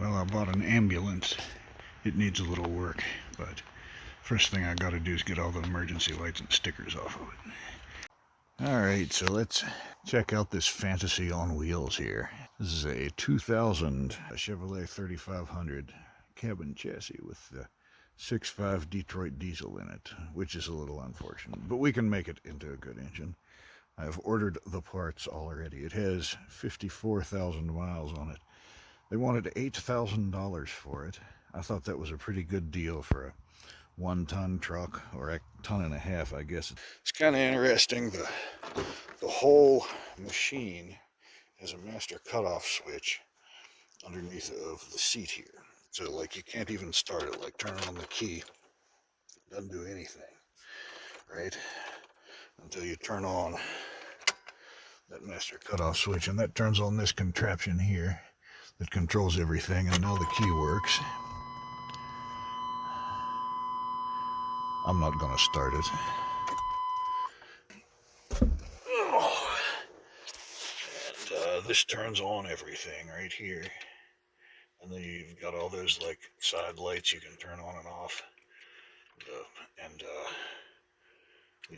Well, I bought an ambulance. It needs a little work, but first thing I gotta do is get all the emergency lights and stickers off of it. Alright, so let's check out this fantasy on wheels here. This is a 2000 Chevrolet 3500 cabin chassis with the 6.5 Detroit diesel in it, which is a little unfortunate, but we can make it into a good engine. I've ordered the parts already. It has 54,000 miles on it. They wanted $8,000 for it. I thought that was a pretty good deal for a 1-ton truck, or a ton and a half, I guess. It's kind of interesting. The whole machine has a master cutoff switch underneath of the seat here. So like you can't even start it, like turn on the key. It doesn't do anything, right? Until you turn on that master cutoff switch, and that turns on this contraption here that controls everything, and now the key works. I'm not gonna start it. And this turns on everything right here. And then you've got all those like side lights you can turn on and off. The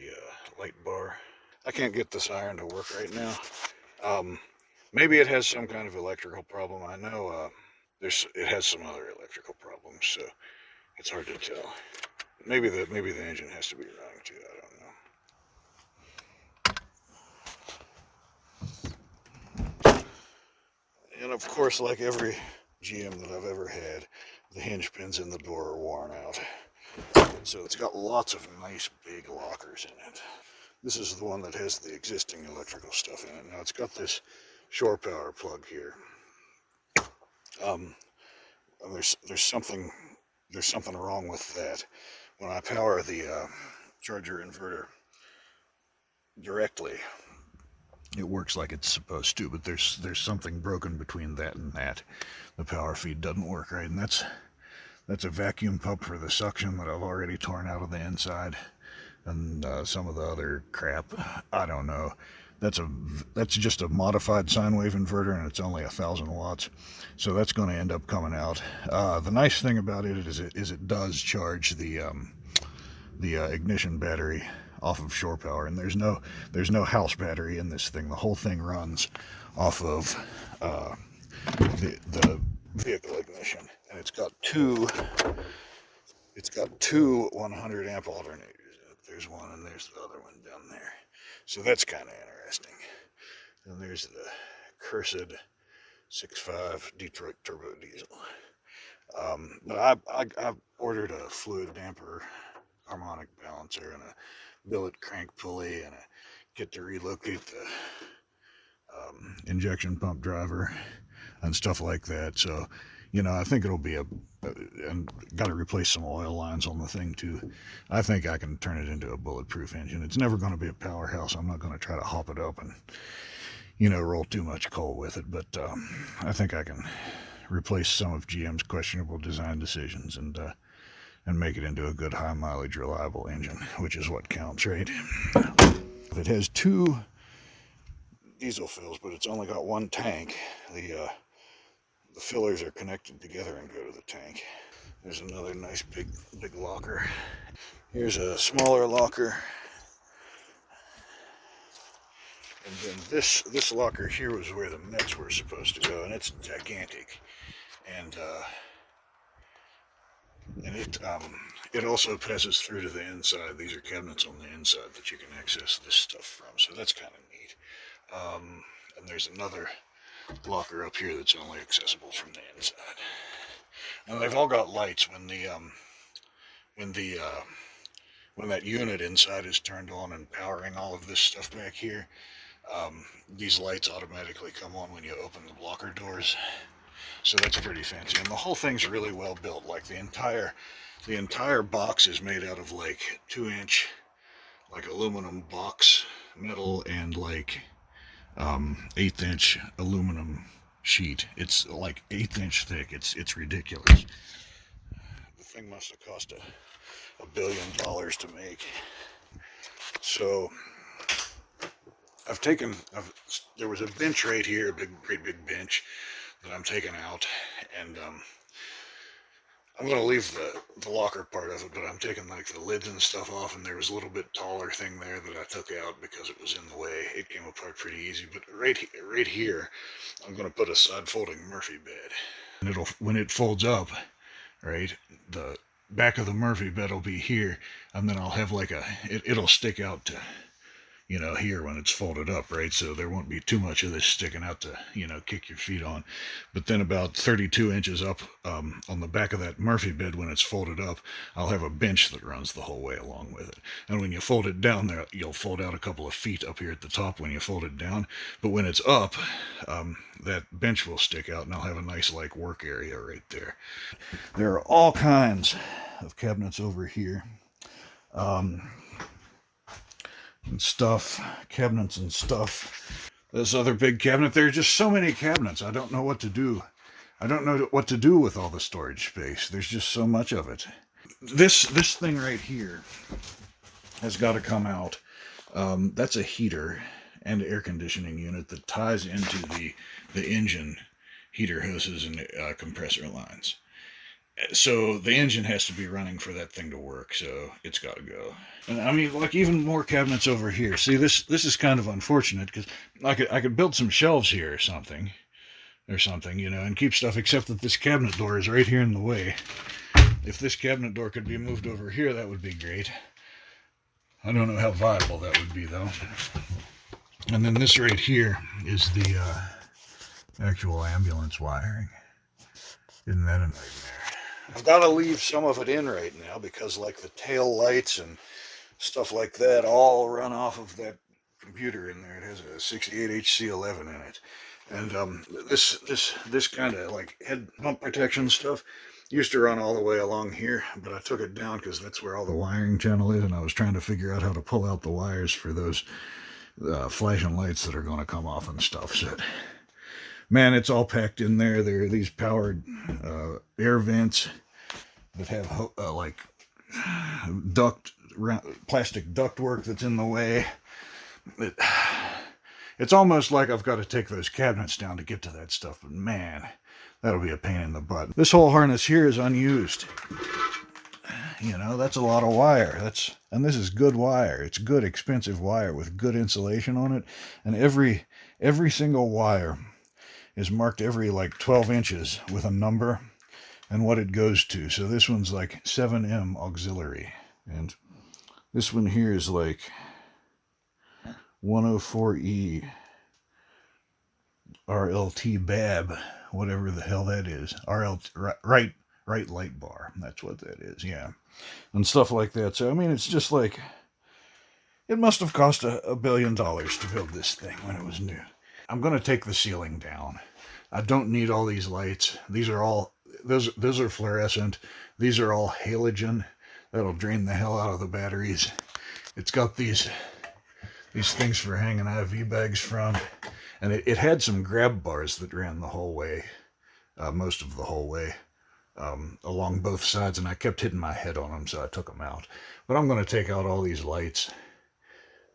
light bar. I can't get the siren to work right now. Maybe it has some kind of electrical problem. I know it has some other electrical problems, so it's hard to tell. Maybe the engine has to be running too. I don't know. And of course, like every GM that I've ever had, the hinge pins in the door are worn out. So it's got lots of nice big lockers in it. This is the one that has the existing electrical stuff in it. Now it's got this shore power plug here. And there's something wrong with that. When I power the charger inverter directly, it works like it's supposed to, but there's something broken between that and that. The power feed doesn't work right, and that's a vacuum pump for the suction that I've already torn out of the inside, and some of the other crap. I don't know. That's just a modified sine wave inverter, and it's only 1,000 watts, so that's going to end up coming out. The nice thing about it is it does charge the ignition battery off of shore power, and there's no house battery in this thing. The whole thing runs off of the vehicle ignition, and it's got two 100 amp alternators. There's one, and there's the other one down there. So that's kind of interesting. And there's the cursed 6.5 Detroit turbo diesel. But I ordered a fluid damper, harmonic balancer, and a billet crank pulley, and a kit to relocate the injection pump driver and stuff like that. So, I think it'll be and got to replace some oil lines on the thing too. I think I can turn it into a bulletproof engine. It's never going to be a powerhouse. I'm not going to try to hop it up and, roll too much coal with it. But I think I can replace some of GM's questionable design decisions and make it into a good high mileage, reliable engine, which is what counts, right? It has two diesel fills, but it's only got one tank. The fillers are connected together and go to the tank. There's another nice big locker. Here's a smaller locker. And then this locker here was where the meds were supposed to go, and it's gigantic. And it also passes through to the inside. These are cabinets on the inside that you can access this stuff from, so that's kind of neat. And there's another locker up here that's only accessible from the inside. And they've all got lights when that unit inside is turned on and powering all of this stuff back here. These lights automatically come on when you open the blocker doors. So that's pretty fancy. And the whole thing's really well built. Like the entire box is made out of like 2-inch like aluminum box metal and like 1/8-inch aluminum sheet. It's like 1/8 inch thick. It's ridiculous. The thing must have cost $1 billion to make. So there was a bench right here, great big bench that I'm taking out, and I'm going to leave the locker part of it, but I'm taking like the lids and stuff off, and there was a little bit taller thing there that I took out because it was in the way. It came apart pretty easy, but right here, I'm going to put a side folding Murphy bed. And when it folds up, right, the back of the Murphy bed will be here, and then I'll have like it'll stick out to, here when it's folded up, right? So there won't be too much of this sticking out to, kick your feet on. But then about 32 inches up on the back of that Murphy bed, when it's folded up, I'll have a bench that runs the whole way along with it. And when you fold it down there, you'll fold out a couple of feet up here at the top when you fold it down. But when it's up, that bench will stick out, and I'll have a nice like work area right there. There are all kinds of cabinets over here. And stuff, cabinets and stuff. This other big cabinet, there are just so many cabinets. I don't know what to do. I don't know what to do with all the storage space. There's just so much of it. This thing right here has got to come out. That's a heater and air conditioning unit that ties into the engine heater hoses and compressor lines. So the engine has to be running for that thing to work, so it's got to go. And I mean, like even more cabinets over here. See, this is kind of unfortunate because I could build some shelves here or something, and keep stuff. Except that this cabinet door is right here in the way. If this cabinet door could be moved over here, that would be great. I don't know how viable that would be though. And then this right here is the actual ambulance wiring. Isn't that a nightmare? I've got to leave some of it in right now because like the tail lights and stuff like that all run off of that computer in there. It has a 68HC11 in it. And this kind of like head pump protection stuff used to run all the way along here, but I took it down because that's where all the wiring channel is, and I was trying to figure out how to pull out the wires for those flashing lights that are going to come off and stuff. So man, it's all packed in there. There are these powered air vents that have like plastic ductwork that's in the way. It's almost like I've got to take those cabinets down to get to that stuff, but man, that'll be a pain in the butt. This whole harness here is unused. That's a lot of wire. And this is good wire. It's good, expensive wire with good insulation on it. And every single wire is marked every like 12 inches with a number and what it goes to. So this one's like 7M auxiliary. And this one here is like 104E RLT BAB, whatever the hell that is. Right light bar. That's what that is, yeah. And stuff like that. So, I mean, it's just like, it must have cost $1 billion to build this thing when it was new. I'm going to take the ceiling down. I don't need all these lights. These are all, those are fluorescent. These are all halogen. That'll drain the hell out of the batteries. It's got these things for hanging IV bags from. And it had some grab bars that ran the whole way, most of the whole way, along both sides. And I kept hitting my head on them, so I took them out. But I'm going to take out all these lights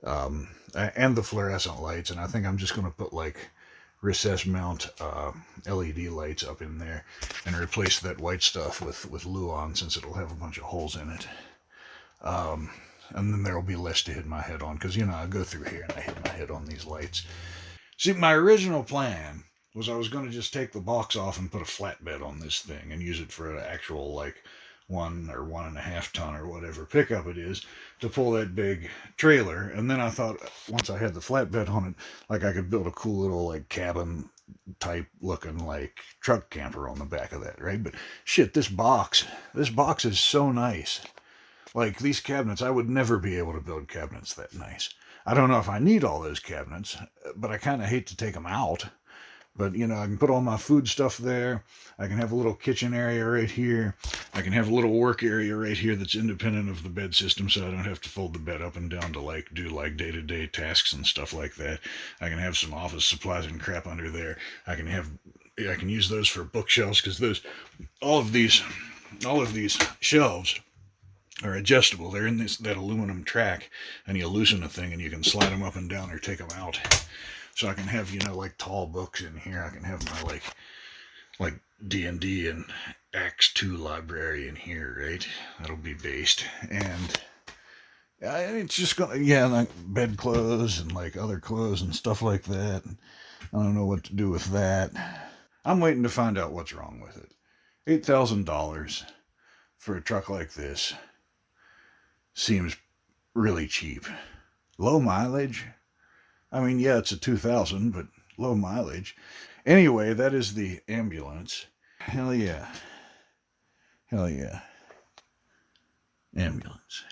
and the fluorescent lights. And I think I'm just going to put like recess mount LED lights up in there and replace that white stuff with Luon, since it'll have a bunch of holes in it. And then there'll be less to hit my head on, because I go through here and I hit my head on these lights. See, my original plan was I was going to just take the box off and put a flatbed on this thing and use it for an actual like 1 or 1.5 ton or whatever pickup it is to pull that big trailer. And then I thought once I had the flatbed on it, like I could build a cool little like cabin type looking like truck camper on the back of that, right? But shit, this box is so nice. Like these cabinets, I would never be able to build cabinets that nice. I don't know if I need all those cabinets, but I kind of hate to take them out. But, I can put all my food stuff there. I can have a little kitchen area right here. I can have a little work area right here that's independent of the bed system, so I don't have to fold the bed up and down to do day-to-day tasks and stuff like that. I can have some office supplies and crap under there. I can use those for bookshelves, because all of these shelves are adjustable. They're in that aluminum track, and you loosen a thing and you can slide them up and down or take them out. So I can have, like tall books in here. I can have my like D&D and Acts 2 library in here, right? That'll be based. And it's just gonna, yeah, like bedclothes and like other clothes and stuff like that. I don't know what to do with that. I'm waiting to find out what's wrong with it. $8,000 for a truck like this seems really cheap. Low mileage? I mean, yeah, it's a 2000, but low mileage. Anyway, that is the ambulance. Hell yeah. Hell yeah. Ambulance.